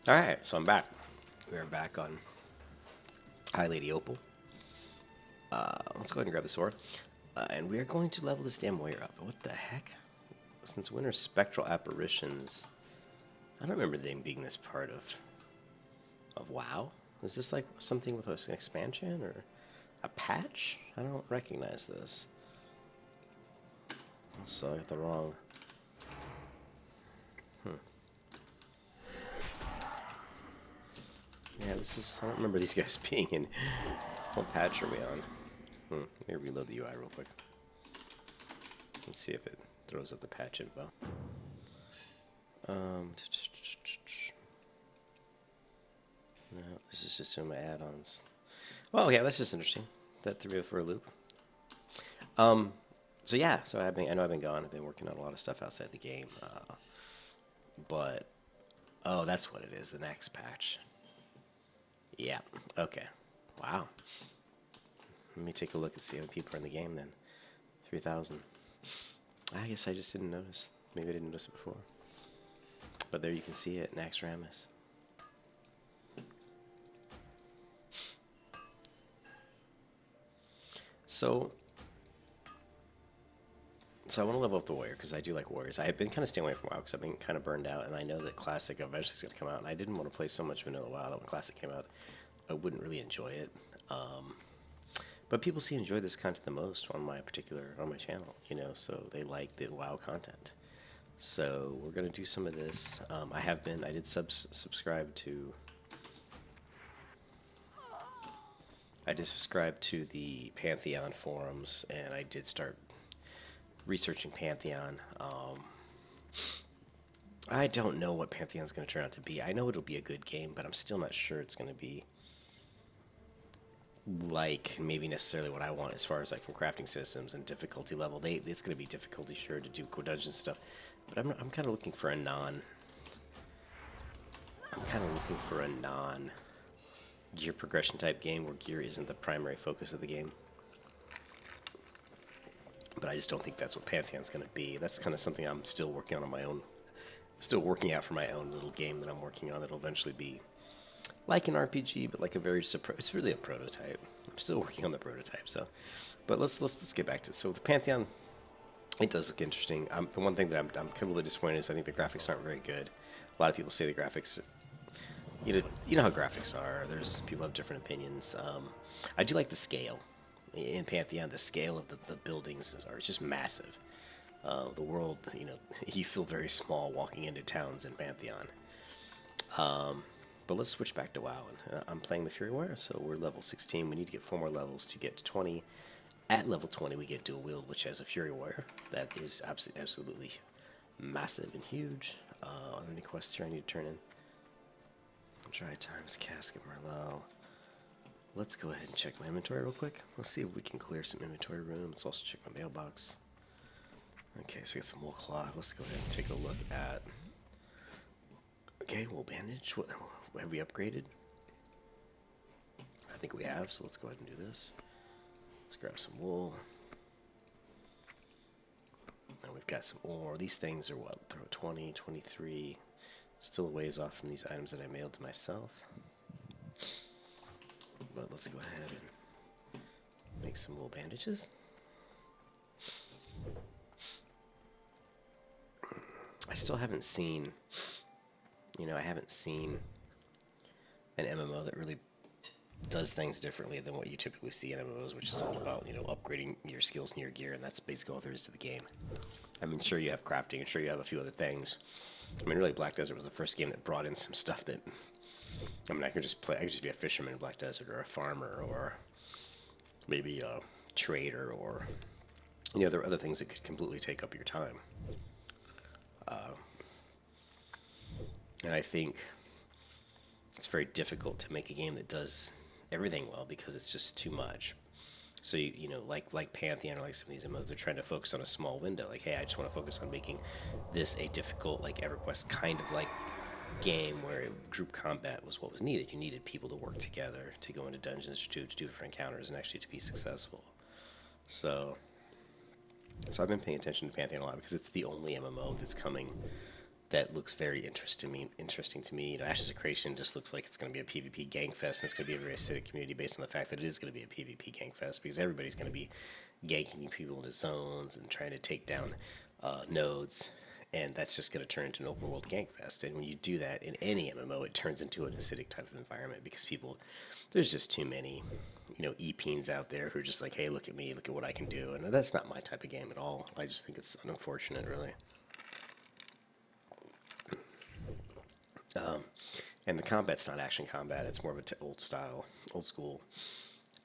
Alright, so I'm back. We're back on High Lady Opal. Let's go ahead and grab the sword. And we're going to level this damn warrior up. What the heck? Since when are spectral apparitions? I don't remember them being this part of WoW. Is this like something with an expansion or a patch? I don't recognize this. Also, I got the wrong... Yeah, this is... I don't remember these guys being in... What patch are we on? Let me reload the UI real quick. Let's see if it throws up the patch info. No, this is just in my add-ons. Well, yeah, that's just interesting. That threw me for a loop. So yeah, so I know I've been gone. I've been working on a lot of stuff outside the game. But oh, that's what it is. The next patch. Yeah. Okay. Wow. Let me take a look and see how many people are in the game then. 3,000. I guess I just didn't notice. Maybe I didn't notice it before. But there you can see it, Naxxramas. So I want to level up the warrior because I do like warriors. I have been kind of staying away from WoW because I've been kind of burned out, and I know that Classic eventually is going to come out, and I didn't want to play so much vanilla WoW that when Classic came out, I wouldn't really enjoy it. But people seem to enjoy this content the most on my channel, you know, so they like the WoW content. So we're going to do some of this. I did subscribe to the Pantheon forums, and I did start researching Pantheon. I don't know what Pantheon's going to turn out to be. I know it'll be a good game, but I'm still not sure it's going to be like maybe necessarily what I want as far as like from crafting systems and difficulty level. It's going to be difficulty sure to do co-dungeon stuff, but I'm kind of looking for a non gear progression type game where gear isn't the primary focus of the game. But I just don't think that's what Pantheon's going to be. That's kind of something I'm still working on my own, still working out for my own little game that I'm working on that'll eventually be like an RPG, but like it's really a prototype. I'm still working on the prototype, so. But let's get back to it. So the Pantheon, it does look interesting. The one thing that I'm kind of a little bit disappointed is I think the graphics aren't very good. A lot of people say the graphics, you know how graphics are. There's people have different opinions. I do like the scale in Pantheon. The scale of the buildings are just massive. The world, you know, you feel very small walking into towns in Pantheon. But let's switch back to WoW. I'm playing the Fury Warrior, so we're level 16. We need to get 4 more levels to get to 20. At level 20, we get Dual Wield, which has a Fury Warrior. That is absolutely massive and huge. Are there any quests here I need to turn in? Dry Times, Cask of Merlot. Let's go ahead and check my inventory real quick. Let's see if we can clear some inventory room. Let's also check my mailbox. Okay, so we got some wool cloth. Let's go ahead and take a look at... Okay, wool bandage. What have we upgraded? I think we have, so let's go ahead and do this. Let's grab some wool. And we've got some ore. These things are what? Throw 20, 23. Still a ways off from these items that I mailed to myself. But let's go ahead and make some wool bandages. I still haven't seen... You know, I haven't seen an MMO that really does things differently than what you typically see in MMOs, which is all about, you know, upgrading your skills and your gear, and that's basically all there is to the game. I mean, sure you have crafting, and sure you have a few other things. I mean, really, Black Desert was the first game that brought in some stuff that... I mean, I could just be a fisherman in Black Desert, or a farmer, or maybe a trader, or... You know, there are other things that could completely take up your time. And I think it's very difficult to make a game that does everything well because it's just too much. So, you know, like Pantheon or like some of these MMOs, they're trying to focus on a small window. Like, hey, I just want to focus on making this a difficult, like EverQuest kind of like game where group combat was what was needed. You needed people to work together, to go into dungeons, to do different encounters, and actually to be successful. So I've been paying attention to Pantheon a lot because it's the only MMO that's coming that looks very interesting to me. You know, Ashes of Creation just looks like it's going to be a PvP gang fest, and it's going to be a very acidic community based on the fact that it is going to be a PvP gang fest, because everybody's going to be ganking people into zones and trying to take down nodes, and that's just going to turn into an open world gang fest. And when you do that in any MMO, it turns into an acidic type of environment, because there's just too many, you know, e-peens out there who are just like, hey, look at me, look at what I can do, and that's not my type of game at all. I just think it's unfortunate, really. And the combat's not action combat; it's more of a old school,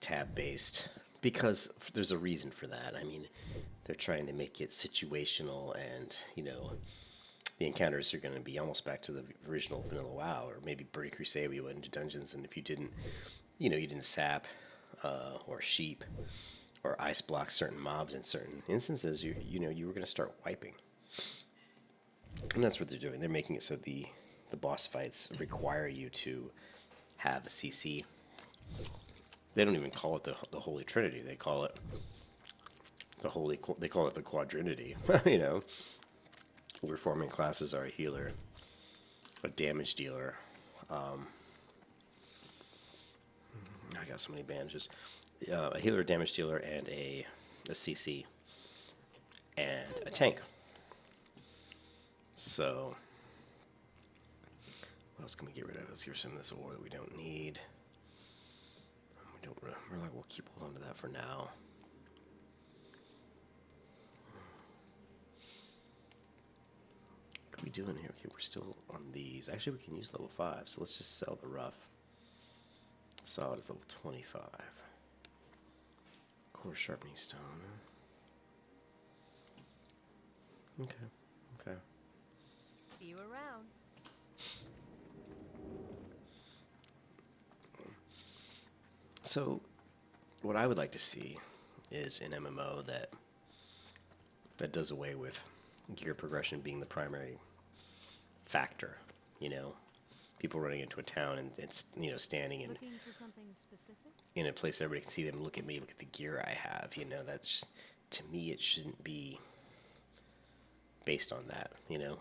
tab-based. Because there's a reason for that. I mean, they're trying to make it situational, and you know, the encounters are going to be almost back to the original vanilla WoW, or maybe Burning Crusade, where you went into dungeons, and if you didn't, you didn't sap or sheep or ice block certain mobs in certain instances, you were going to start wiping. And that's what they're doing. They're making it so the boss fights require you to have a CC. They don't even call it the Holy Trinity. They call it the Quadrinity. You know, where forming classes are a healer, a damage dealer. I got so many bandages. A healer, a damage dealer, and a CC, and a tank. So, what else can we get rid of? Let's get rid of some of this ore that we don't need. We'll keep holding on to that for now. What are we doing here? Okay, we're still on these. Actually, we can use level 5, so let's just sell the rough. Solid is level 25. Core sharpening stone. Okay. See you around. So, what I would like to see is an MMO that does away with gear progression being the primary factor. You know, people running into a town and standing in Looking for something specific? In a place that everybody can see them. Look at me. Look at the gear I have. You know, that's just, to me, it shouldn't be based on that. You know.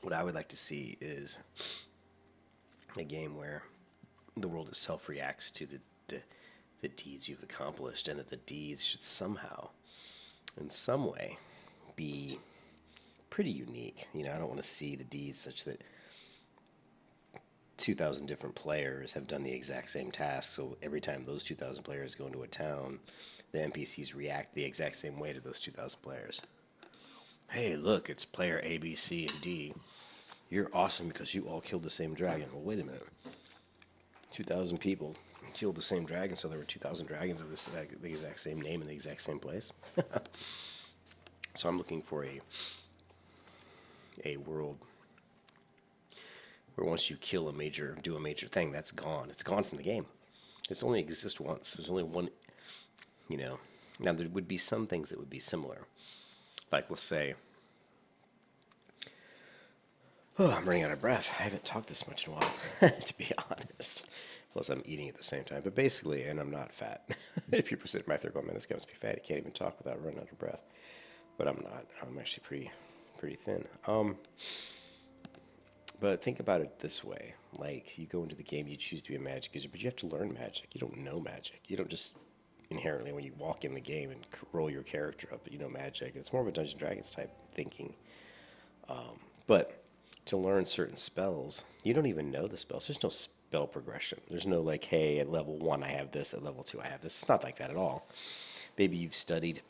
What I would like to see is a game where the world itself reacts to the deeds you've accomplished, and that the deeds should somehow, in some way, be pretty unique. You know, I don't want to see the deeds such that 2,000 different players have done the exact same task, so every time those 2,000 players go into a town, the NPCs react the exact same way to those 2,000 players. Hey, look, it's player A, B, C, and D. You're awesome because you all killed the same dragon. Well, wait a minute. 2,000 people killed the same dragon, so there were 2,000 dragons of the exact same name in the exact same place. So I'm looking for a world where once you do a major thing, that's gone. It's gone from the game. It's only exist once. There's only one, you know. Now, there would be some things that would be similar. Like, let's say, I'm running out of breath. I haven't talked this much in a while, to be honest. Plus, I'm eating at the same time. But basically, and I'm not fat. If people sit my third, man, this guy must be fat. He can't even talk without running out of breath. But I'm not. I'm actually pretty thin. But think about it this way. Like, you go into the game, you choose to be a magic user, but you have to learn magic. You don't know magic. You don't just inherently, when you walk in the game and roll your character up, you know magic. It's more of a Dungeons & Dragons type thinking. But to learn certain spells, you don't even know the spells. There's no spell progression. There's no like, hey, at level 1 I have this, at level 2 I have this. It's not like that at all. Maybe you've studied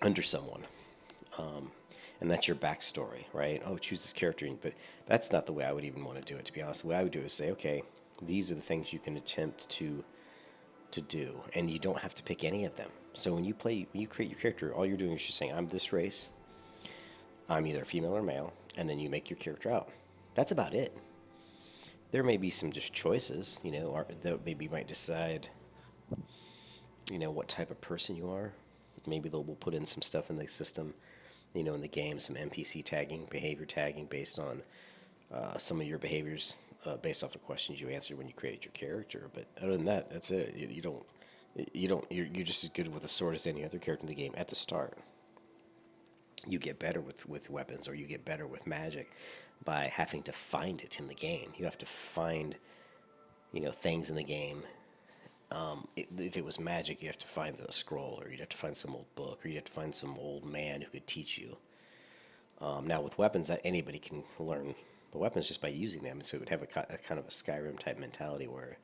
under someone, and that's your backstory, right? Oh, choose this character. But that's not the way I would even want to do it, to be honest. The way I would do it is say, okay, these are the things you can attempt to do, and you don't have to pick any of them. So when you create your character, all you're doing is just saying, I'm this race, I'm either female or male, and then you make your character out. That's about it. There may be some just choices, you know, that maybe you might decide, you know, what type of person you are. Maybe we'll put in some stuff in the system, you know, in the game, some NPC tagging, behavior tagging based on some of your behaviors based off the questions you answered when you created your character. But other than that, that's it. You don't. You don't. You're just as good with a sword as any other character in the game at the start. You get better with weapons, or you get better with magic by having to find it in the game. You have to find, things in the game. If it was magic, you have to find a scroll, or you'd have to find some old book, or you'd have to find some old man who could teach you. Now with weapons, that anybody can learn the weapons just by using them. So it would have a kind of a Skyrim type mentality where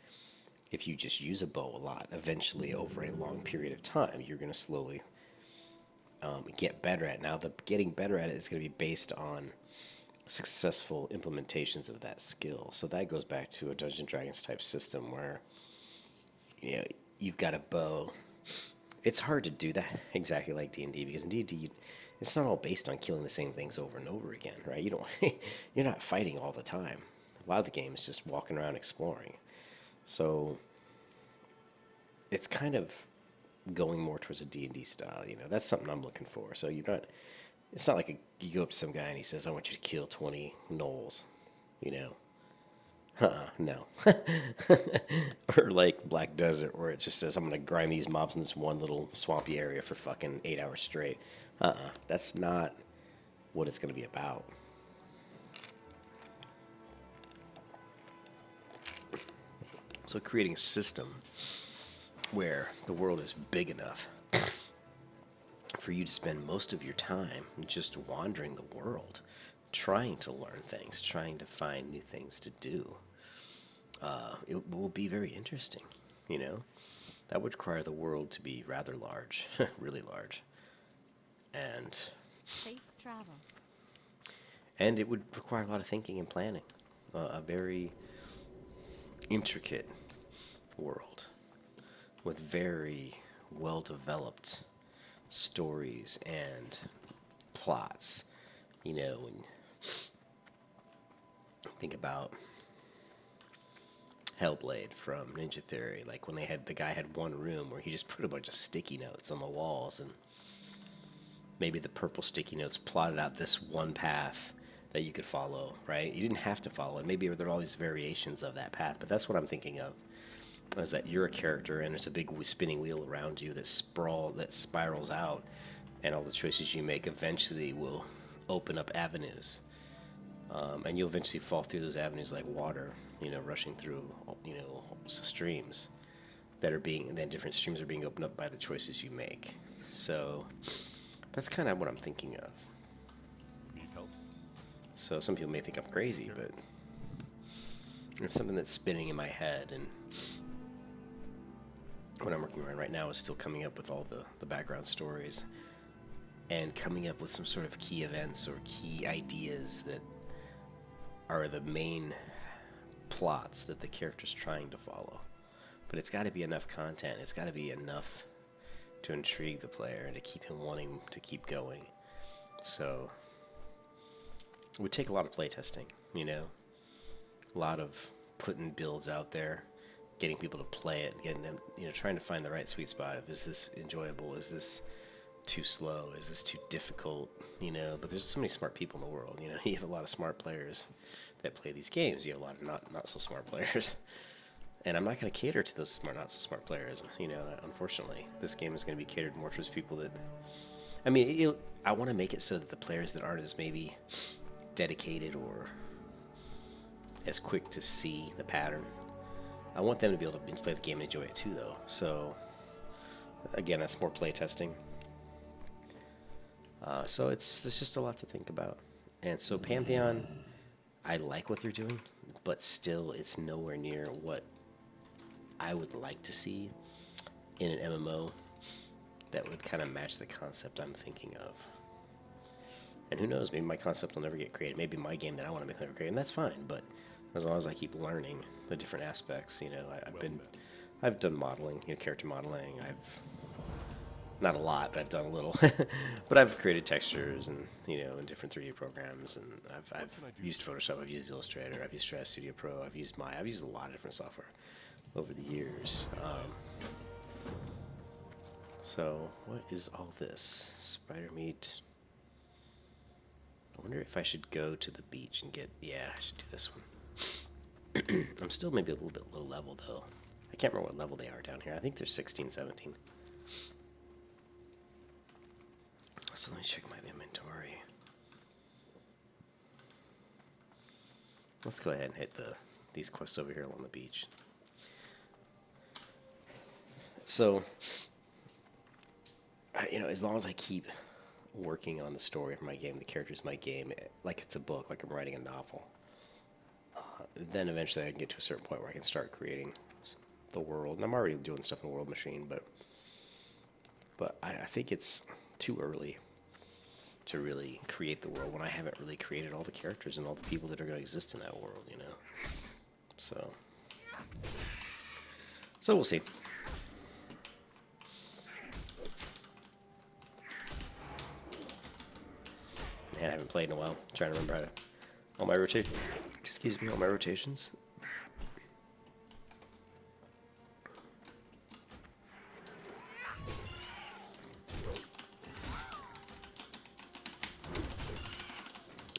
if you just use a bow a lot, eventually over a long period of time, you're going to slowly get better at it. Now, the getting better at it is going to be based on successful implementations of that skill. So that goes back to a Dungeons and Dragons type system where you've got a bow. It's hard to do that exactly like D&D, because in D&D it's not all based on killing the same things over and over again, right? You're not fighting all the time. A lot of the game is just walking around exploring. So it's kind of going more towards a D&D style, That's something I'm looking for. So it's not like you go up to some guy and he says, I want you to kill 20 gnolls, no. Or like Black Desert, where it just says, I'm going to grind these mobs in this one little swampy area for fucking 8 hours straight. That's not what it's going to be about. So creating a system where the world is big enough for you to spend most of your time just wandering the world, trying to learn things, trying to find new things to do. It will be very interesting, That would require the world to be rather large, really large. And Safe travels. And it would require a lot of thinking and planning. A very intricate world with very well-developed stories and plots. And think about Hellblade from Ninja Theory, like when the guy had one room where he just put a bunch of sticky notes on the walls, and maybe the purple sticky notes plotted out this one path that you could follow, right? You didn't have to follow it. Maybe there are all these variations of that path, but that's what I'm thinking of, is that you're a character and it's a big spinning wheel around you that spirals out, and all the choices you make eventually will open up avenues. And you'll eventually fall through those avenues like water, rushing through, streams then different streams are being opened up by the choices you make. So that's kind of what I'm thinking of. Need help? So some people may think I'm crazy, but it's something that's spinning in my head, and what I'm working on right now is still coming up with all the background stories and coming up with some sort of key events or key ideas that are the main plots that the character's trying to follow. But it's got to be enough content. It's got to be enough to intrigue the player and to keep him wanting to keep going. So it would take a lot of playtesting, a lot of putting builds out there, getting people to play it, getting them, trying to find the right sweet spot of, is this enjoyable? Is this too slow? Is this too difficult? But there's so many smart people in the world. You have a lot of smart players that play these games. You have a lot of not so smart players. And I'm not going to cater to those not so smart players. Unfortunately, this game is going to be catered more towards people that, I want to make it so that the players that aren't as maybe dedicated or as quick to see the pattern, I want them to be able to play the game and enjoy it too, though. So again, that's more playtesting. So there's just a lot to think about. And so Pantheon, I like what they're doing, but still it's nowhere near what I would like to see in an MMO that would kind of match the concept I'm thinking of. And who knows, maybe my concept will never get created. Maybe my game that I want to make will never create, and that's fine. But as long as I keep learning the different aspects, I've done modeling, character modeling. I've not a lot, but I've done a little. But I've created textures and in different 3D programs, and I've used Photoshop, I've used Illustrator, I've used Stratus Studio Pro, I've used a lot of different software over the years. So what is all this? Spider meat. I wonder if I should go to the beach and I should do this one. I'm still maybe a little bit low level though. I can't remember what level they are down here. I think they're 16, 17. So let me check my inventory. Let's go ahead and hit these quests over here along the beach. So, you know, as long as I keep working on the story of my game, the characters of my game, like it's a book, like I'm writing a novel, then eventually I can get to a certain point where I can start creating the world. And I'm already doing stuff in the World Machine, but I think it's too early to really create the world when I haven't really created all the characters and all the people that are going to exist in that world, you know. So we'll see. Man, I haven't played in a while. I'm trying to remember how to all my rotations.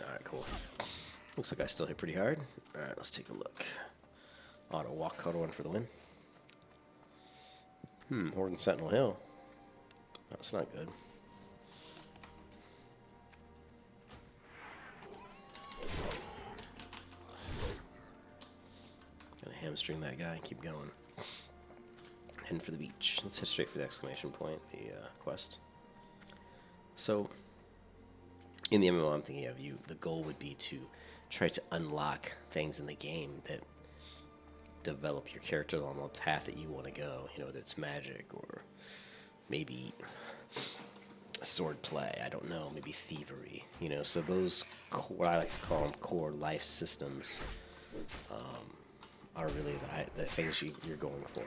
Alright, cool. Looks like I still hit pretty hard. Alright, let's take a look. Auto walk, auto one for the win. Horde and Sentinel Hill. That's not good. Gonna hamstring that guy and keep going. Heading for the beach. Let's head straight for the exclamation point, the quest. So, in the MMO I'm thinking of, the goal would be to try to unlock things in the game that develop your character on the path that you want to go. You know, whether it's magic or maybe sword play, I don't know, maybe thievery. You know, so those, what I like to call them core life systems, are really the things you're going for.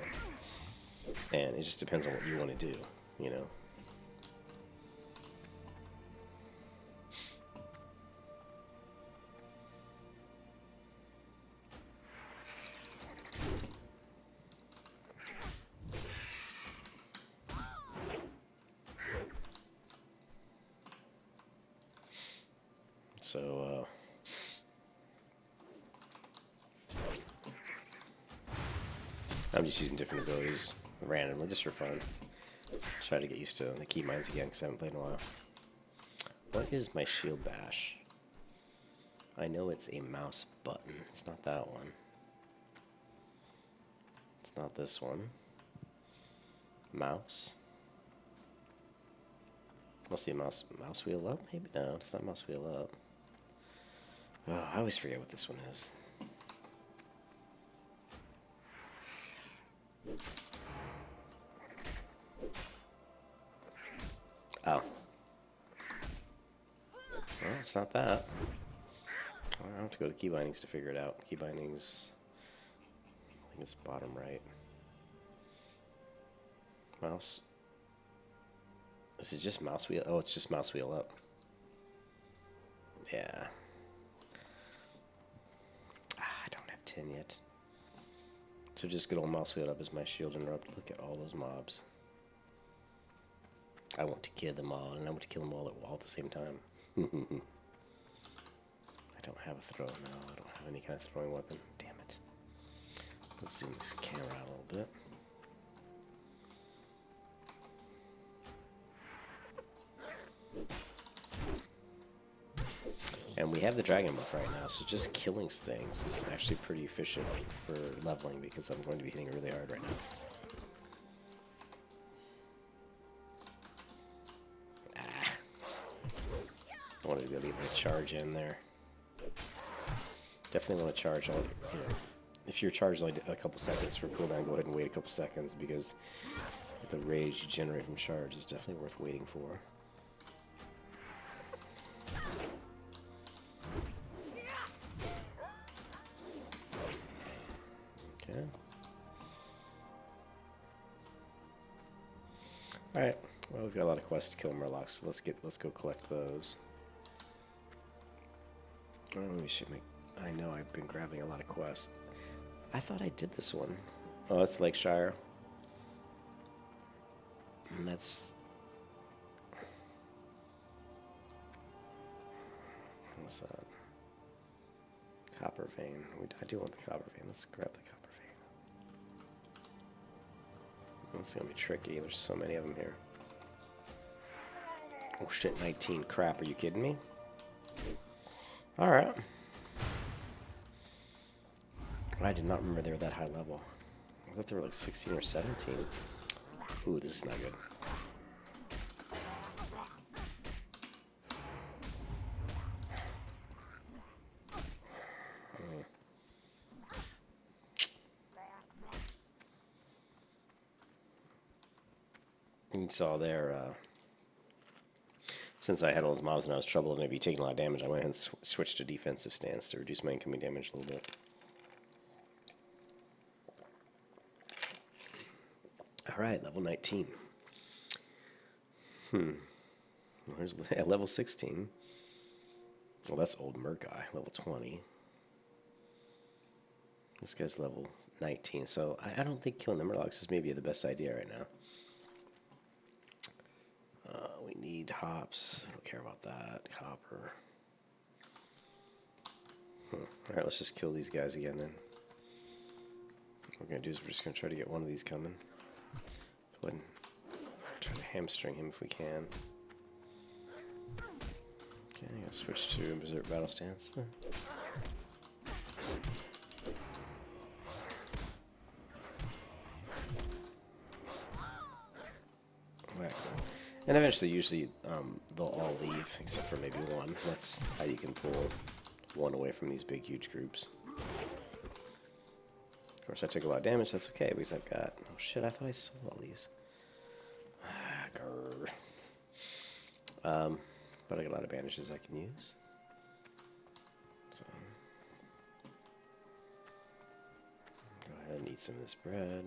And it just depends on what you want to do, you know. So, I'm just using different abilities randomly, just for fun. Try to get used to the keybinds again, because I haven't played in a while. What is my shield bash? I know it's a mouse button. It's not that one. It's not this one. Mouse. Must be a mouse wheel up? Maybe no, it's not mouse wheel up. Oh, I always forget what this one is. Oh. Well, it's not that. I have to go to key bindings to figure it out. Key bindings. I think it's bottom right. Mouse. Is it just mouse wheel? Oh, it's just mouse wheel up. Yeah. I don't have 10 yet. So just good old mouse wheel up as my shield interrupt. Look at all those mobs. I want to kill them all, and I want to kill them all at the same time. I don't have a throw. No, I don't have any kind of throwing weapon. Damn it. Let's zoom this camera out a little bit. And we have the dragon buff right now, so just killing things is actually pretty efficient for leveling, because I'm going to be hitting really hard right now. I wanted to be able to get a charge in there. Definitely want to charge on, you know, if your charge is only a couple seconds for cooldown, go ahead and wait a couple seconds, because the rage you generate from charge is definitely worth waiting for. Okay. Alright, well, we've got a lot of quests to kill Murlocs, so let's go collect those. Oh, let me shoot I know I've been grabbing a lot of quests. I thought I did this one. Oh, that's Lakeshire. And that's... What's that? Copper vein. I do want the copper vein. Let's grab the copper vein. It's gonna be tricky. There's so many of them here. Oh shit, 19. Crap, are you kidding me? Alright. I did not remember they were that high level. I thought they were like 16 or 17. Ooh, this is not good. You saw there, since I had all those mobs and I was trouble of maybe taking a lot of damage, I went ahead and switched to defensive stance to reduce my incoming damage a little bit. Alright, level 19. Where's level 16? Well, that's old Merc Eye, level 20. This guy's level 19, so I don't think killing the Murlocs is maybe the best idea right now. We need hops. I don't care about that. Copper. Alright, let's just kill these guys again then. What we're going to do is we're just going to try to get one of these coming. Go ahead and try to hamstring him if we can. Okay, I'm going to switch to Berserk Battle Stance then. Right. And eventually, usually, they'll all leave, except for maybe one. That's how you can pull one away from these big, huge groups. Of course, I took a lot of damage. That's okay, because I've got... Oh, shit, I thought I sold all these. But I got a lot of bandages I can use. So... Go ahead and eat some of this bread.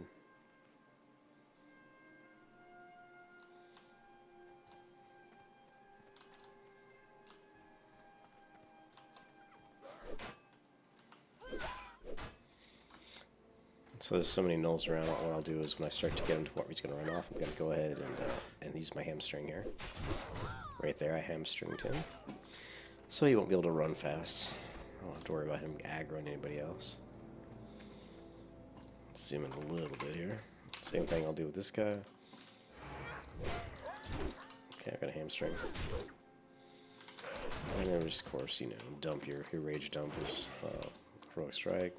So there's so many gnolls around, what I'll do is when I start to get him to what he's going to run off, I'm going to go ahead and use my hamstring here. Right there, I hamstringed him. So he won't be able to run fast. I don't have to worry about him aggroing anybody else. Zoom in a little bit here. Same thing I'll do with this guy. Okay, I've got a hamstring. And then just, of course, you know, dump your rage dump is heroic strike.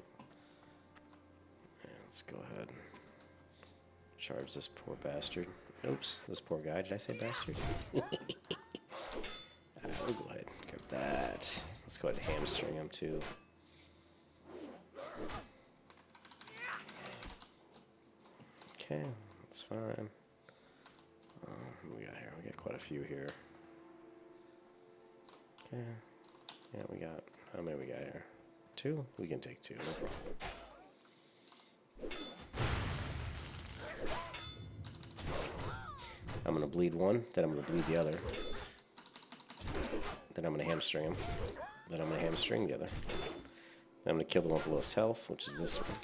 Let's go ahead and charge this poor bastard. Oops, this poor guy. Did I say bastard? We'll go ahead and grab that. Let's go ahead and hamstring him too. Okay, that's fine. What we got here? We got quite a few here. Okay. Yeah, we got... How many we got here? 2? We can take 2, no problem. I'm going to bleed one, then I'm going to bleed the other. Then I'm going to hamstring him. Then I'm going to hamstring the other. Then I'm going to kill the one with the lowest health, which is this one.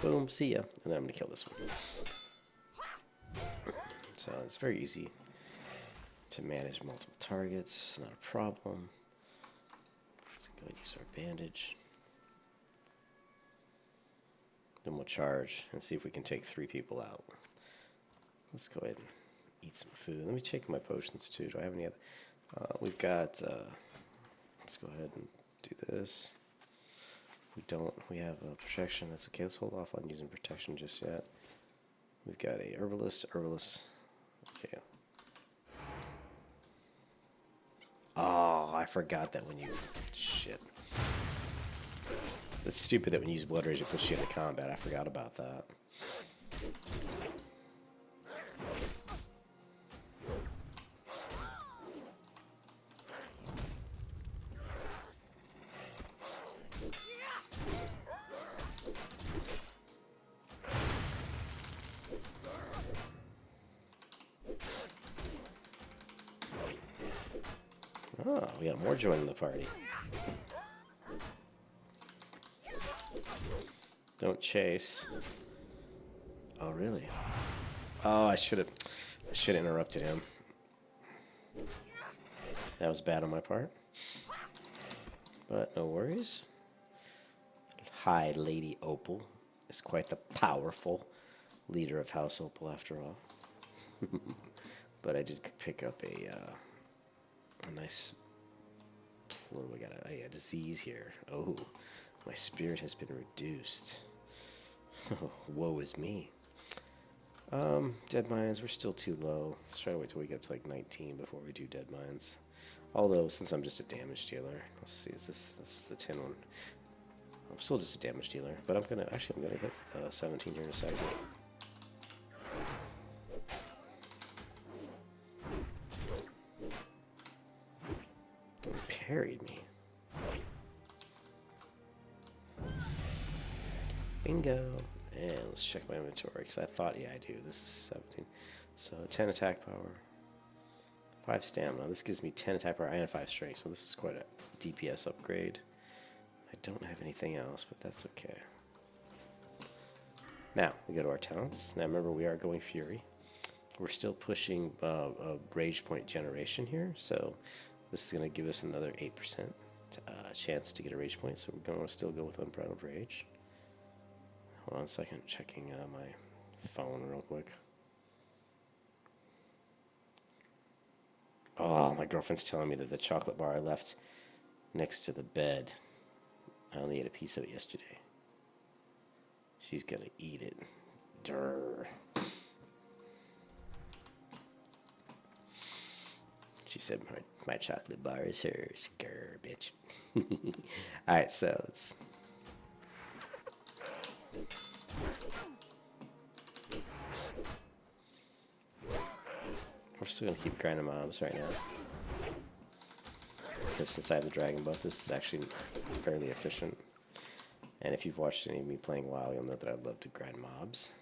Boom, see ya. And then I'm going to kill this one. So it's very easy to manage multiple targets, not a problem. Let's go ahead and use our bandage. Then we'll charge and see if we can take 3 people out. Let's go ahead and eat some food. Let me check my potions too. Do I have any other? We've got, let's go ahead and do this. We don't, we have protection. That's okay. Let's hold off on using protection just yet. We've got a herbalist. Okay. Oh, I forgot that when you, shit. That's stupid that when you use Blood Rage it puts you into combat. I forgot about that. Oh, we got more joining the party. Don't chase. Oh, really? Oh, I should have interrupted him. That was bad on my part. But no worries. High Lady Opal. is quite the powerful leader of House Opal, after all. But I did pick up a nice. What do we got? A disease here. Oh, my spirit has been reduced. Woe is me. Dead Mines, we're still too low. Let's try to wait till we get up to like 19 before we do Dead Mines. Although, since I'm just a damage dealer, let's see, this is the 10 one. I'm still just a damage dealer, but I'm gonna hit 17 here in a second. It parried me. Bingo. And let's check my inventory, because I thought, yeah, I do. This is 17. So 10 attack power, 5 stamina. This gives me 10 attack power and 5 strength, so this is quite a DPS upgrade. I don't have anything else, but that's okay. Now, we go to our talents. Now, remember, we are going Fury. We're still pushing a Rage Point generation here, so this is going to give us another 8% chance to get a Rage Point, so we're going to still go with Unbridled Rage. Hold on a second, checking my phone real quick. Oh, my girlfriend's telling me that the chocolate bar I left next to the bed, I only ate a piece of it yesterday. She's gonna eat it. Durr. She said my chocolate bar is hers. Grr, bitch. Alright, so let's... We're still going to keep grinding mobs right now. Because since I have the dragon buff, this is actually fairly efficient. And if you've watched any of me playing WoW, you'll know that I love to grind mobs.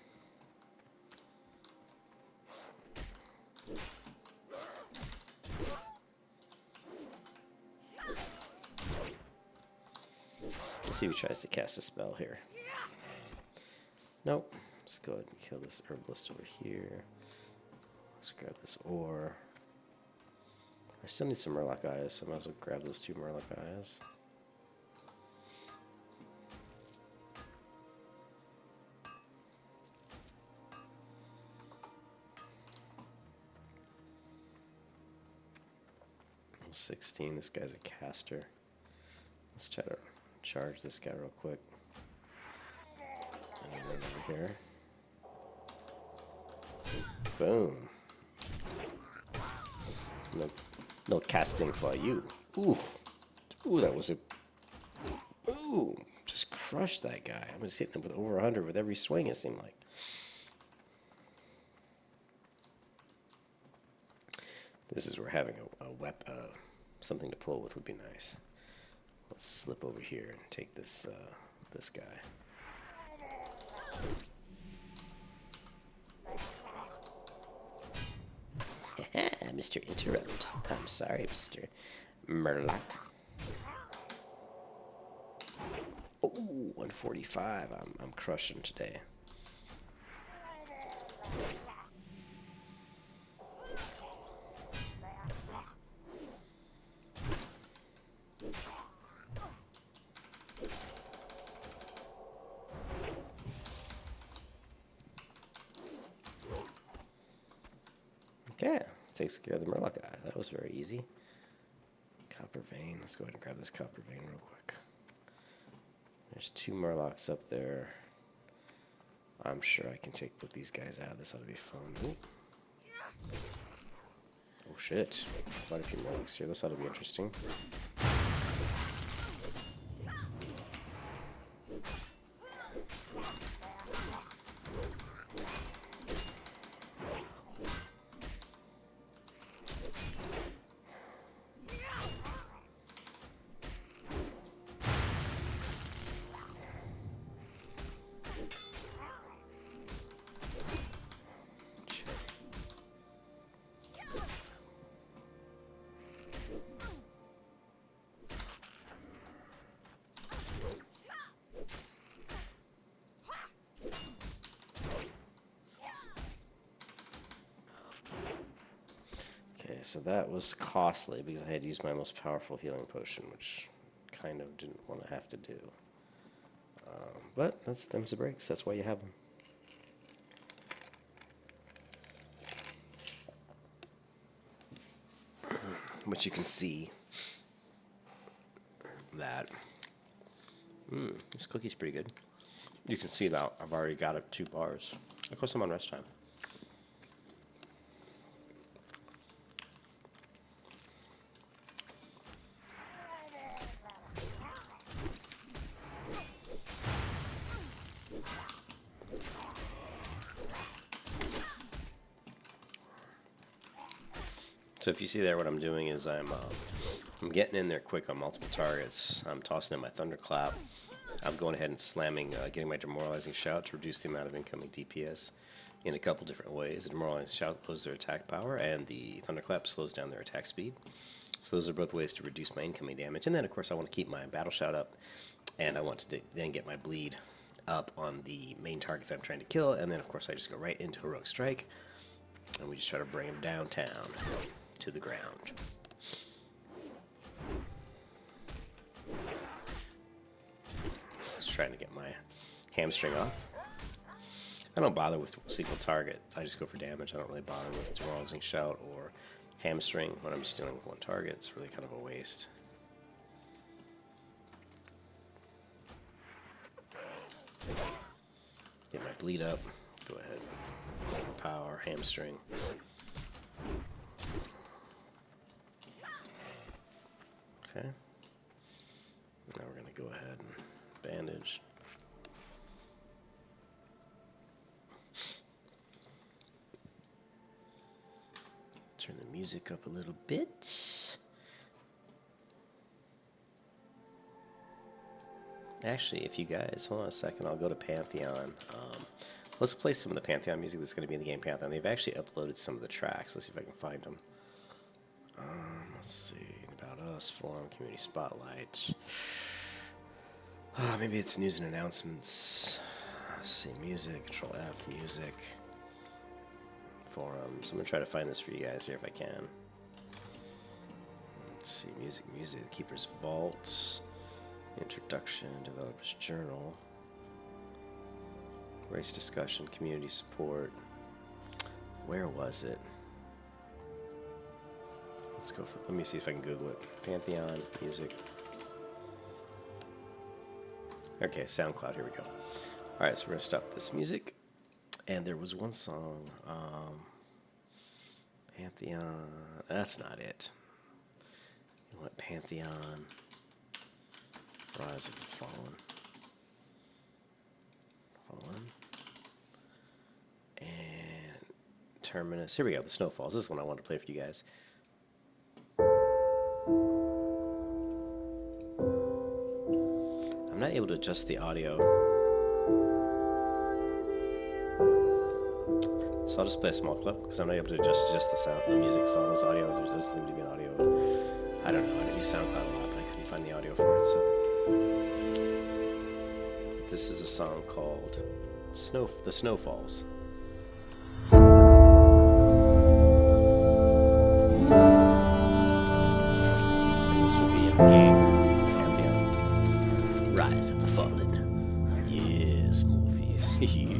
Let's see if he tries to cast a spell here. Nope. Let's go ahead and kill this herbalist over here. Let's grab this ore. I still need some Murloc eyes, so I might as well grab those 2 Murloc eyes. I'm 16, this guy's a caster. Let's try to charge this guy real quick. And then over here. Boom. No casting for you. Ooh. Ooh, that was a... Ooh. Just crushed that guy. I'm just hitting him with over 100 with every swing, it seemed like. This is where having a weapon, something to pull with would be nice. Let's slip over here and take this, this guy. Mr. Interrupt. I'm sorry, Mr. Murloc. Oh, 145. I'm crushing today. Okay, takes care of the Murloc eye. That was very easy. Copper vein. Let's go ahead and grab this copper vein real quick. There's 2 Murlocs up there. I'm sure I can take both these guys out. This ought to be fun. Ooh. Oh shit. Quite a few Murlocs here. This ought to be interesting. Okay, so that was costly because I had used my most powerful healing potion, which kind of didn't want to have to do. But that's them's the breaks. That's why you have them. But you can see that this cookie's pretty good. You can see that I've already got it 2 bars. Of course, I'm on rest time. So if you see there, what I'm doing is I'm getting in there quick on multiple targets. I'm tossing in my Thunderclap. I'm going ahead and slamming, getting my Demoralizing Shout to reduce the amount of incoming DPS in a couple different ways. The Demoralizing Shout slows their attack power, and the Thunderclap slows down their attack speed. So those are both ways to reduce my incoming damage. And then, of course, I want to keep my Battle Shout up, and I want to then get my bleed up on the main target that I'm trying to kill. And then, of course, I just go right into Heroic Strike, and we just try to bring him downtown to the ground. Just trying to get my hamstring off. I don't bother with single target. I just go for damage. I don't really bother with Demoralizing Shout or hamstring when I'm just dealing with one target. It's really kind of a waste. Get my bleed up. Go ahead. Power, hamstring. Okay. Now we're going to go ahead and bandage. Turn the music up a little bit. Actually, if you guys, hold on a second, I'll go to Pantheon. Let's play some of the Pantheon music that's going to be in the game Pantheon. They've actually uploaded some of the tracks. Let's see if I can find them. Let's see. About Us, Forum, Community Spotlight. Maybe it's news and announcements. Let's see. Music, Control F, music. Forums. I'm going to try to find this for you guys here if I can. Let's see. Music, The Keeper's Vault. Introduction, Developer's Journal. Race discussion, community support. Where was it? Let's go for, let me see if I can Google it. Pantheon, music. Okay, SoundCloud, here we go. Alright, so we're going to stop this music. And there was one song, Pantheon, that's not it. You know what, Pantheon, Rise of the Fallen. And Terminus. Here we go, the Snowfalls. This is one I wanted to play for you guys. I'm not able to adjust the audio, so I'll just play a small clip because I'm not able to adjust the sound, the music on this audio. There doesn't seem to be an audio. I don't know. I use SoundCloud a lot, but I couldn't find the audio for it. So this is a song called The Snowfalls. And this would be in the game Pantheon. Rise of the Fallen. Yes, Morpheus. Yes.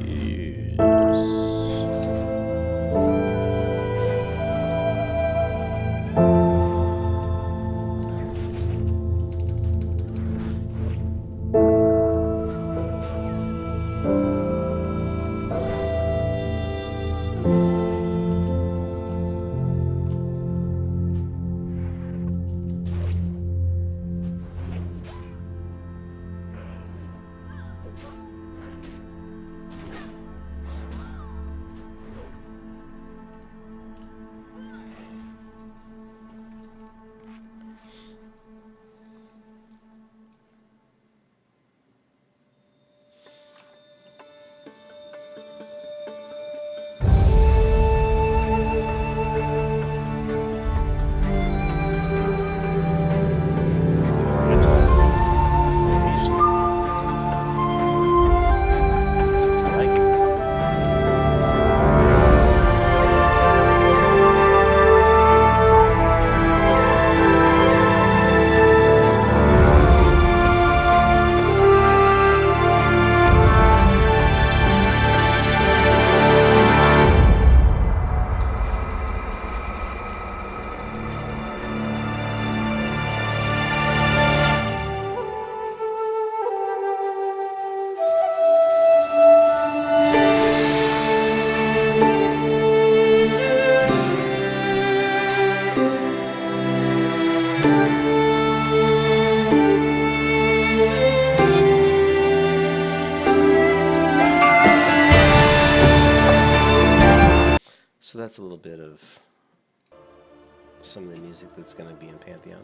some of the music that's going to be in Pantheon.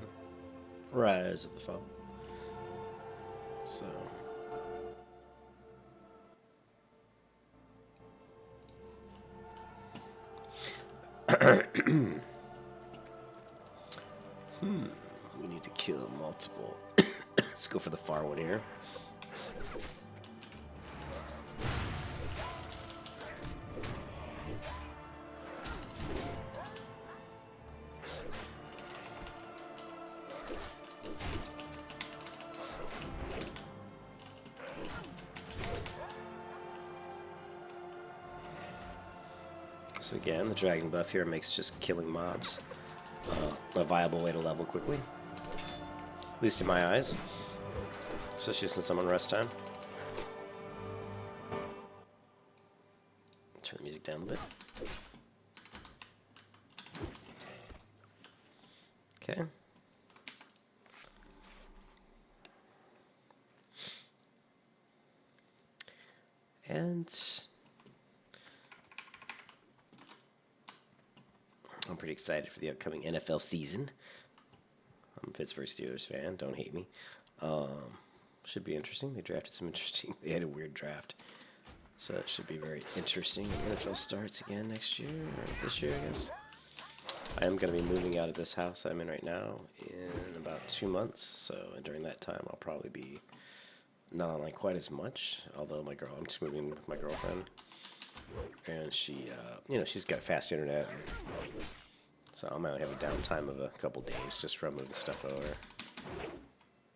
Rise of the Fall. So. We need to kill multiple. Let's go for the far one here. So again, the dragon buff here makes just killing mobs a viable way to level quickly. At least in my eyes. Especially since I'm on rest time. Turn the music down a bit. Okay. And I'm pretty excited for the upcoming NFL season. I'm a Pittsburgh Steelers fan. Don't hate me. Should be interesting. They drafted some interesting. They had a weird draft, so it should be very interesting. The NFL starts again next year or this year, I guess. I am going to be moving out of this house I'm in right now in about 2 months. So during that time, I'll probably be not online quite as much. Although I'm just moving with my girlfriend, and she, she's got fast internet. So I might have a downtime of a couple days just from moving stuff over.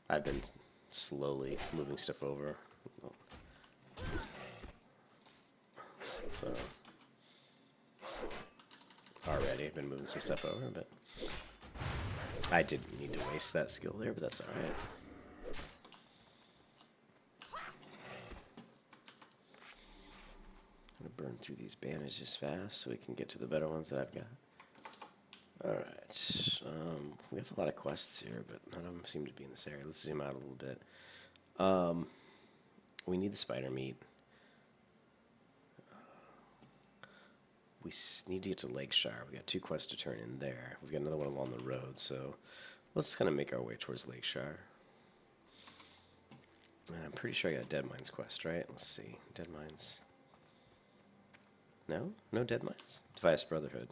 I've been slowly moving stuff over. So already I've been moving some stuff over, but I didn't need to waste that skill there, but that's alright. I'm gonna burn through these bandages fast so we can get to the better ones that I've got. Alright, we have a lot of quests here, but none of them seem to be in this area. Let's zoom out a little bit. We need the spider meat. We need to get to Lakeshire. We got 2 quests to turn in there. We've got another one along the road, so let's kind of make our way towards Lakeshire. I'm pretty sure I got a Dead Mines quest, right? Let's see. Dead Mines. No? No Dead Mines? Device Brotherhood.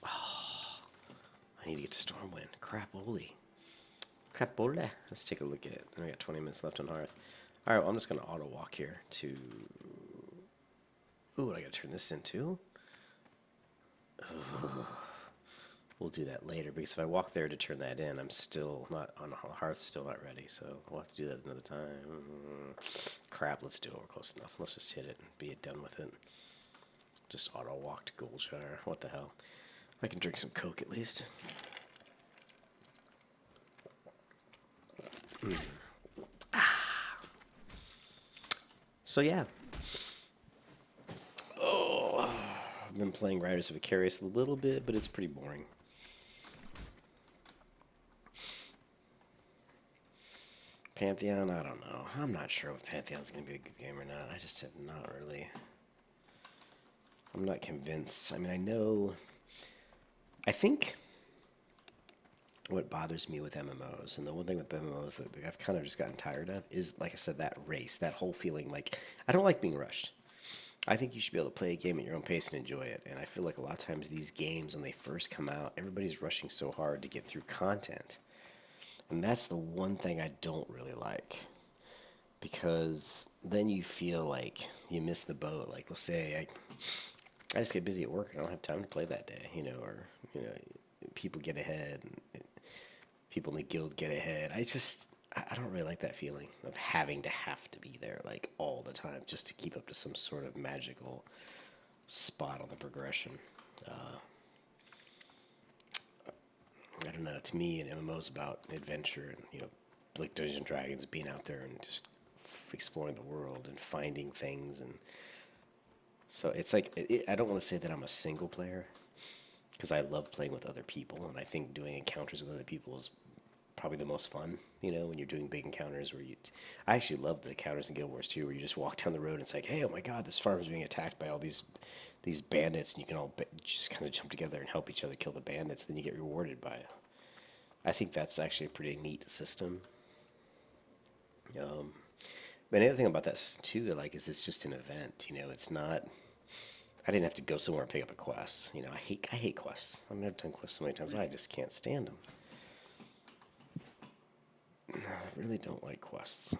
Oh. I need to get to Stormwind. Crap-oly. Crap-oly. Let's take a look at it. I got 20 minutes left on Hearth. Alright, well, I'm just going to auto-walk here to... Ooh, I got to turn this in too? Ooh. We'll do that later, because if I walk there to turn that in, I'm still not on Hearth, still not ready, so we'll have to do that another time. Crap, let's do it. We're close enough. Let's just hit it and be done with it. Just auto-walk to Goldshire. What the hell? I can drink some Coke at least. So yeah. Oh, I've been playing Riders of Vicarious a little bit, but it's pretty boring. Pantheon, I don't know. I'm not sure if Pantheon's going to be a good game or not. I just have not really... I'm not convinced. I mean, I think what bothers me with MMOs, and the one thing with MMOs that I've kind of just gotten tired of, is, like I said, that race, that whole feeling like, I don't like being rushed. I think you should be able to play a game at your own pace and enjoy it, and I feel like a lot of times these games, when they first come out, everybody's rushing so hard to get through content. And that's the one thing I don't really like, because then you feel like you miss the boat. Like, let's say I just get busy at work and I don't have time to play that day, or people get ahead and people in the guild get ahead. I don't really like that feeling of having to be there like all the time just to keep up to some sort of magical spot on the progression. I don't know. To me, an MMO is about adventure and like Dungeons and Dragons, being out there and just exploring the world and finding things. And so it's like I don't want to say that I'm a single player, because I love playing with other people, and I think doing encounters with other people is probably the most fun. When you're doing big encounters where I actually love the encounters in Guild Wars 2, where you just walk down the road and it's like, hey, oh my god, this farm is being attacked by all these these bandits, and you can all just kind of jump together and help each other kill the bandits. Then you get rewarded by it. I think that's actually a pretty neat system. But another thing about that too, like, is it's just an event. You know, it's not. I didn't have to go somewhere and pick up a quest. You know, I hate quests. I've never done quests so many times. I just can't stand them. No, I really don't like quests.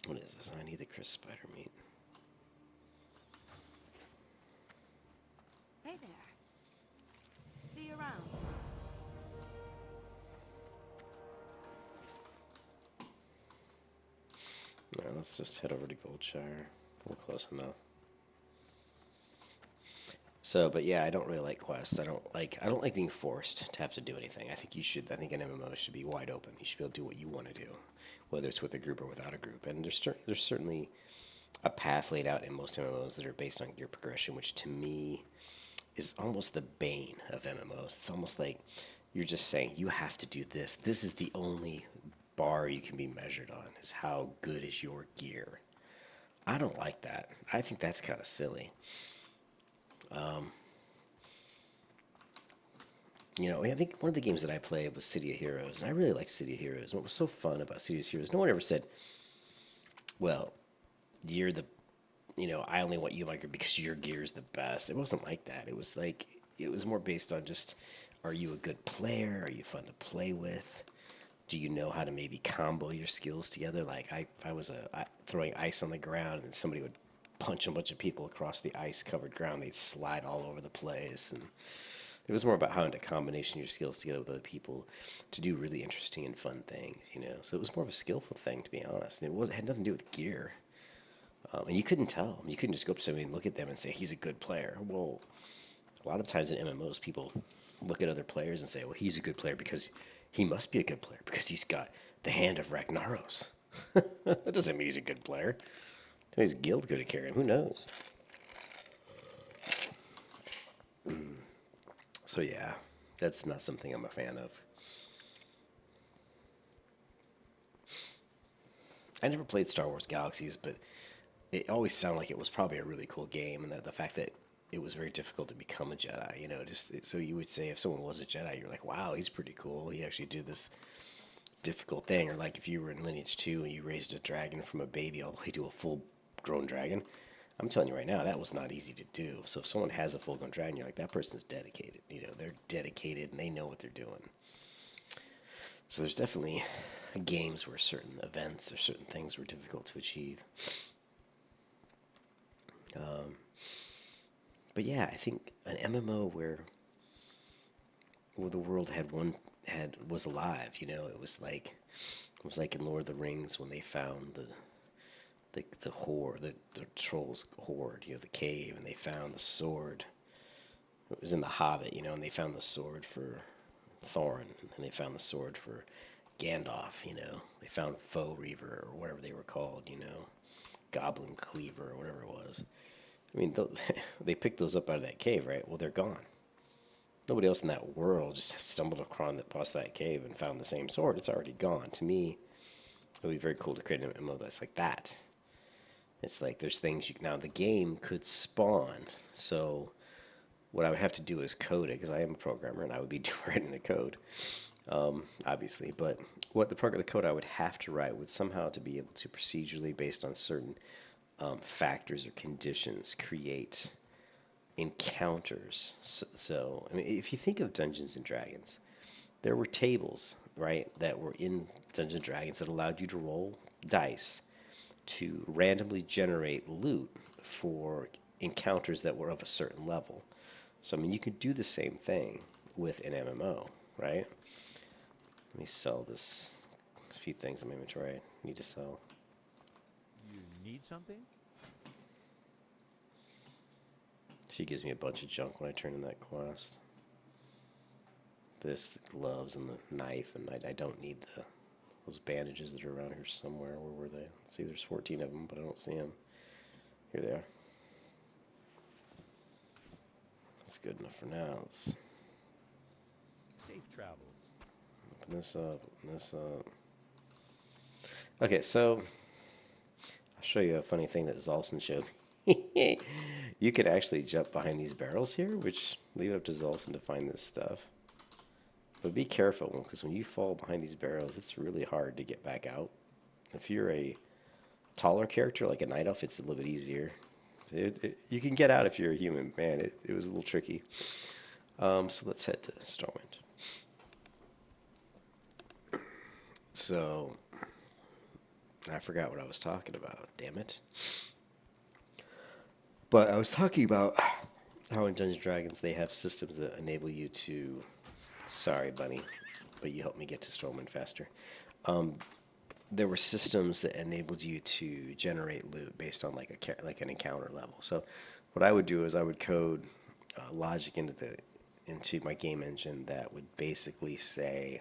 What is this? I need the crisp spider meat. Hey there. See you around. Alright, let's just head over to Goldshire. We're close enough. So, but yeah, I don't really like quests. I don't like being forced to have to do anything. I think an MMO should be wide open. You should be able to do what you want to do, whether it's with a group or without a group. And there's certainly a path laid out in most MMOs that are based on gear progression, which to me is almost the bane of MMOs. It's almost like you're just saying you have to do this. This is the only bar you can be measured on, is how good is your gear. I don't like that. I think that's kind of silly. You know, I think one of the games that I played was City of Heroes, and I really liked City of Heroes. And what was so fun about City of Heroes, no one ever said, well, you're the, you know, I only want you in my group because your gear is the best. It wasn't like that. It was like, it was more based on just, are you a good player? Are you fun to play with? Do you know how to maybe combo your skills together? Like, if I was throwing ice on the ground and somebody would punch a bunch of people across the ice-covered ground, they'd slide all over the place. And it was more about how to combination your skills together with other people to do really interesting and fun things, you know. So it was more of a skillful thing, to be honest. And it had nothing to do with gear. And you couldn't tell. You couldn't just go up to somebody and look at them and say, he's a good player. Well, a lot of times in MMOs, people look at other players and say, well, he's a good player because he must be a good player because he's got the hand of Ragnaros. That doesn't mean he's a good player. His guild could have carried him. Who knows? So yeah, that's not something I'm a fan of. I never played Star Wars Galaxies, but it always sounded like it was probably a really cool game, and the fact that it was very difficult to become a Jedi, you know, so you would say if someone was a Jedi, you're like, wow, he's pretty cool. He actually did this difficult thing. Or like if you were in Lineage 2 and you raised a dragon from a baby all the way to a full-grown dragon, I'm telling you right now, that was not easy to do. So if someone has a full-grown dragon, you're like, that person's dedicated. You know, they're dedicated and they know what they're doing. So there's definitely games where certain events or certain things were difficult to achieve. But yeah, I think an MMO where the world was alive. You know, it was like in Lord of the Rings when they found the horde, the trolls horde, you know, the cave, and they found the sword. It was in the Hobbit, you know, and they found the sword for Thorin, and they found the sword for Gandalf, you know. They found Foe Reaver, or whatever they were called, you know, Goblin Cleaver, or whatever it was. I mean, they picked those up out of that cave, right? Well, they're gone. Nobody else in that world just stumbled across that cave and found the same sword. It's already gone. To me, it would be very cool to create an MMO that's like that. It's like there's things now the game could spawn. So what I would have to do is code it, because I am a programmer and I would be writing the code, obviously. But the code I would have to write would somehow to be able to procedurally, based on certain factors or conditions, create encounters. So, I mean, if you think of Dungeons and Dragons, there were tables, right, that were in Dungeons and Dragons that allowed you to roll dice to randomly generate loot for encounters that were of a certain level. So, I mean, you could do the same thing with an MMO, right? Let me sell this. A few things in my inventory I need to sell. You need something? She gives me a bunch of junk when I turn in that quest. The gloves and the knife, and I don't need those bandages that are around here somewhere. Where were they? Let's see, there's 14 of them, but I don't see them. Here they are. That's good enough for now. Safe travels. open this up, open this up. Okay, so I'll show you a funny thing that Zolson showed me. You could actually jump behind these barrels here, which leave it up to Zolson to find this stuff. But be careful, because when you fall behind these barrels, it's really hard to get back out. If you're a taller character, like a Night Elf, it's a little bit easier. You can get out if you're a human. Man, it was a little tricky. So let's head to Stormwind. So, I forgot what I was talking about. Damn it. But I was talking about how in Dungeons & Dragons they have systems that enable you to... Sorry, bunny, but you helped me get to Stormwind faster. There were systems that enabled you to generate loot based on like an encounter level. So what I would do is I would code logic into my game engine that would basically say,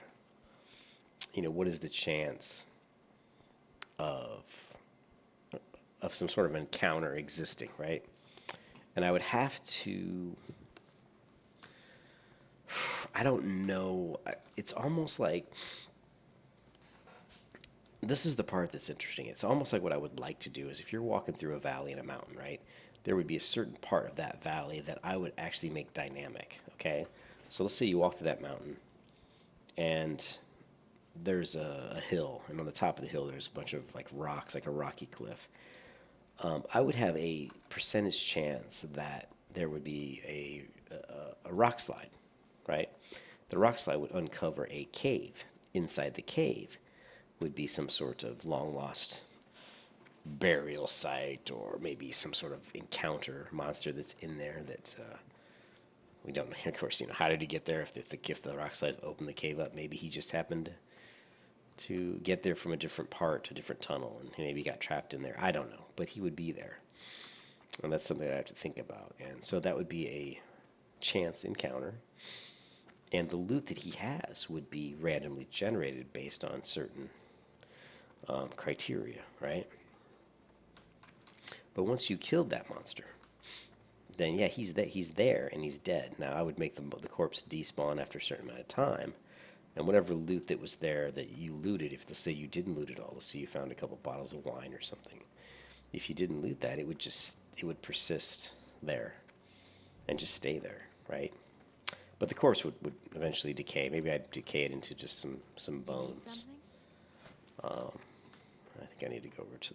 what is the chance of some sort of encounter existing, right? And I would have to, I don't know, it's almost like, this is the part that's interesting. It's almost like what I would like to do is if you're walking through a valley and a mountain, right? There would be a certain part of that valley that I would actually make dynamic, okay? So let's say you walk through that mountain and there's a hill, and on the top of the hill there's a bunch of like rocks, like a rocky cliff. I would have a percentage chance that there would be a rock slide, right? The rock slide would uncover a cave. Inside the cave would be some sort of long-lost burial site, or maybe some sort of encounter monster that's in there that we don't know. Of course, how did he get there? If the rock slide opened the cave up, maybe he just happened to get there from a different part, a different tunnel, and maybe got trapped in there. I don't know, but he would be there. And that's something I have to think about. And so that would be a chance encounter. And the loot that he has would be randomly generated based on certain criteria, right? But once you killed that monster, then yeah, he's there and he's dead. Now I would make the corpse despawn after a certain amount of time, and whatever loot that was there that you looted, if let's say you didn't loot it all, let's say you found a couple bottles of wine or something, if you didn't loot that, it would persist there and just stay there, right? But the corpse would eventually decay. Maybe I'd decay it into just some bones. I think I need to go over to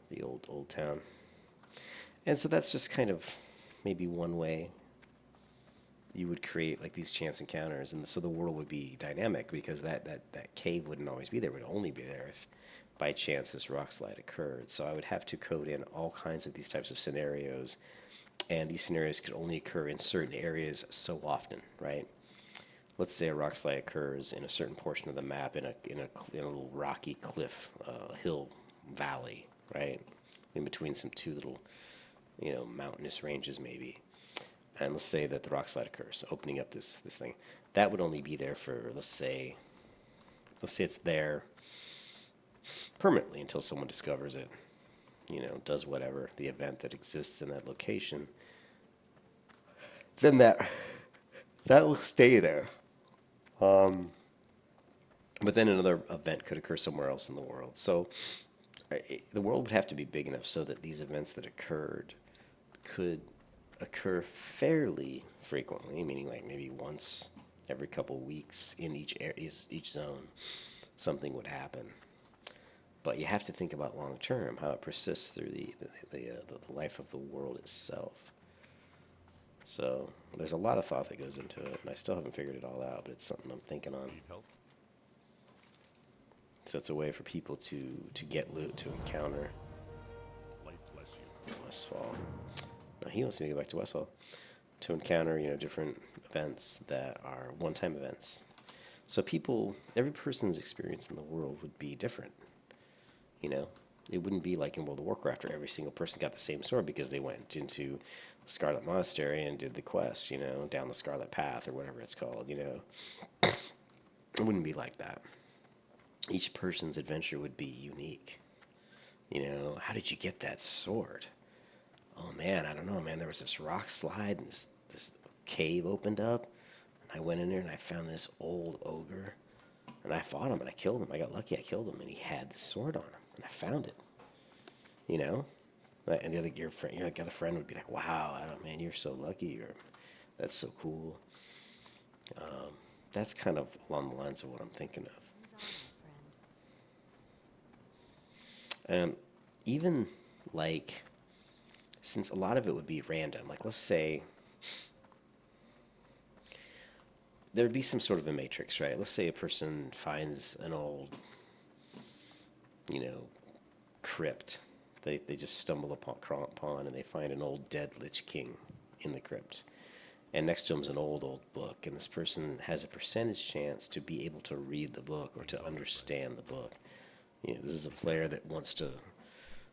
the old town. And so that's just kind of maybe one way you would create like these chance encounters, and so the world would be dynamic, because that cave wouldn't always be there. It would only be there if by chance this rock slide occurred. So I would have to code in all kinds of these types of scenarios, and these scenarios could only occur in certain areas so often, right? Let's say a rock slide occurs in a certain portion of the map in a little rocky cliff, hill valley, right? In between some two little, mountainous ranges maybe. And let's say that the rock slide occurs, opening up this thing. That would only be there for, let's say it's there permanently until someone discovers it, does whatever, the event that exists in that location. Then that will stay there. But then another event could occur somewhere else in the world. So the world would have to be big enough so that these events that occurred could occur fairly frequently, meaning like maybe once every couple weeks in each zone, something would happen. But you have to think about long term, how it persists through the life of the world itself. So there's a lot of thought that goes into it, and I still haven't figured it all out, but it's something I'm thinking on. Need help? So it's a way for people to get loot, to encounter. Light bless you. Westfall. Now he wants me to go back to Westfall to encounter, different events that are one-time events. So every person's experience in the world would be different. It wouldn't be like in World of Warcraft where every single person got the same sword because they went into the Scarlet Monastery and did the quest, down the Scarlet Path or whatever it's called, It wouldn't be like that. Each person's adventure would be unique. How did you get that sword? Oh man, I don't know, man. There was this rock slide and this cave opened up. I went in there and I found this old ogre, and I fought him and I killed him. I got lucky, I killed him, and he had the sword on him, and I found it. You know, and the other friend would be like, "Wow, man, you're so lucky. That's so cool." That's kind of along the lines of what I'm thinking of. Who's on, my friend? Even like, since a lot of it would be random, like let's say there would be some sort of a matrix, right? Let's say a person finds an old, crypt. They just stumble upon and they find an old dead Lich King in the crypt. And next to him is an old book, and this person has a percentage chance to be able to read the book or to understand the book. This is a player that wants to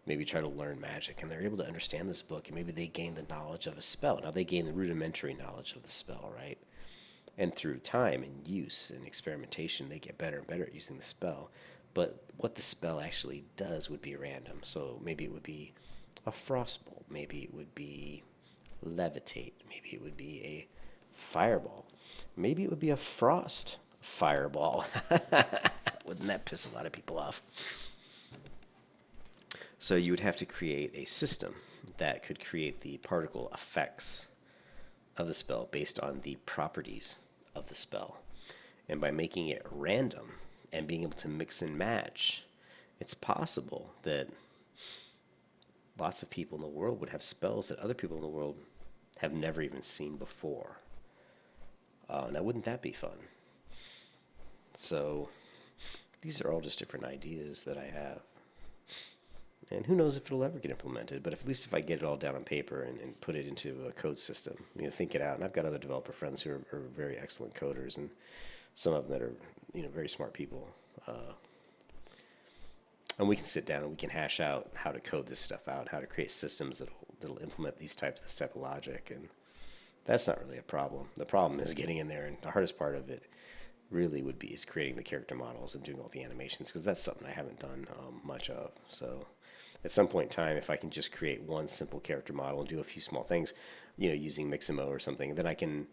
maybe try to learn magic, and they're able to understand this book, and maybe they gain the knowledge of a spell. Now, they gain the rudimentary knowledge of the spell, right? And through time and use and experimentation, they get better and better at using the spell. But what the spell actually does would be random. So maybe it would be a frostbolt. Maybe it would be levitate. Maybe it would be a fireball. Maybe it would be a frost fireball. Wouldn't that piss a lot of people off? So you would have to create a system that could create the particle effects of the spell based on the properties of the spell. And by making it random and being able to mix and match, it's possible that lots of people in the world would have spells that other people in the world have never even seen before. Now, wouldn't that be fun? So, these are all just different ideas that I have. And who knows if it'll ever get implemented, but at least if I get it all down on paper and put it into a code system, think it out. And I've got other developer friends who are very excellent coders, and some of them that are, very smart people. And we can sit down and we can hash out how to code this stuff out, how to create systems that'll implement this type of logic, and that's not really a problem. The problem is getting in there, and the hardest part of it really would be is creating the character models and doing all the animations, because that's something I haven't done much of. So at some point in time, if I can just create one simple character model and do a few small things, using Mixamo or something, then I can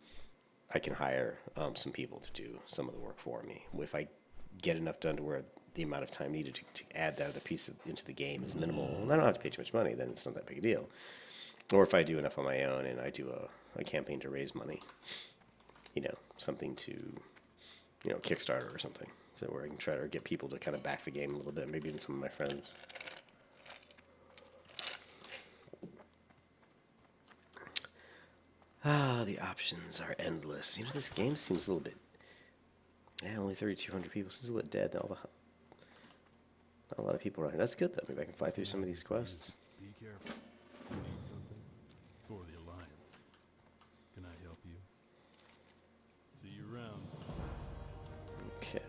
hire some people to do some of the work for me. If I get enough done to where the amount of time needed to add that other piece into the game is minimal, and I don't have to pay too much money, then it's not that big a deal. Or if I do enough on my own and I do a campaign to raise money, something to, Kickstarter or something, so where I can try to get people to kind of back the game a little bit, maybe even some of my friends. The options are endless. This game seems a little bit... only 3,200 people. Seems a little dead. Not a lot of people around. That's good, though. Maybe I can fly through some of these quests. Be careful. You need something? For the Alliance. Can I help you? See you around. Okay.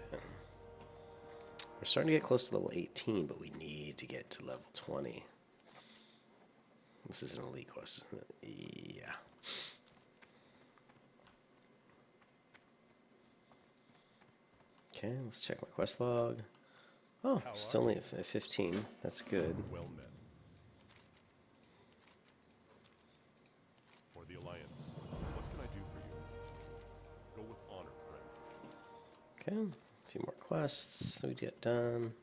We're starting to get close to level 18, but we need to get to level 20. This is an elite quest, isn't it? Yeah. Okay, let's check my quest log. Oh, still only at 15. That's good. Well met. For the Alliance. What can I do for you? Go with honor, friend. Okay, a few more quests that we get done.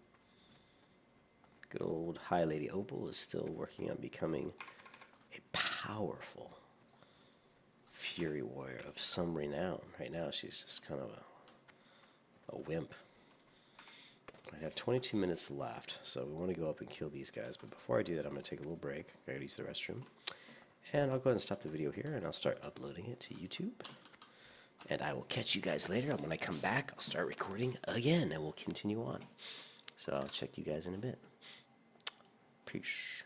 Good old High Lady Opal is still working on becoming a powerful fury warrior of some renown. Right now, she's just kind of a wimp. I have 22 minutes left, so we want to go up and kill these guys. But before I do that, I'm going to take a little break. I gotta use the restroom. And I'll go ahead and stop the video here, and I'll start uploading it to YouTube. And I will catch you guys later. And when I come back, I'll start recording again, and we'll continue on. So I'll check you guys in a bit. Peace.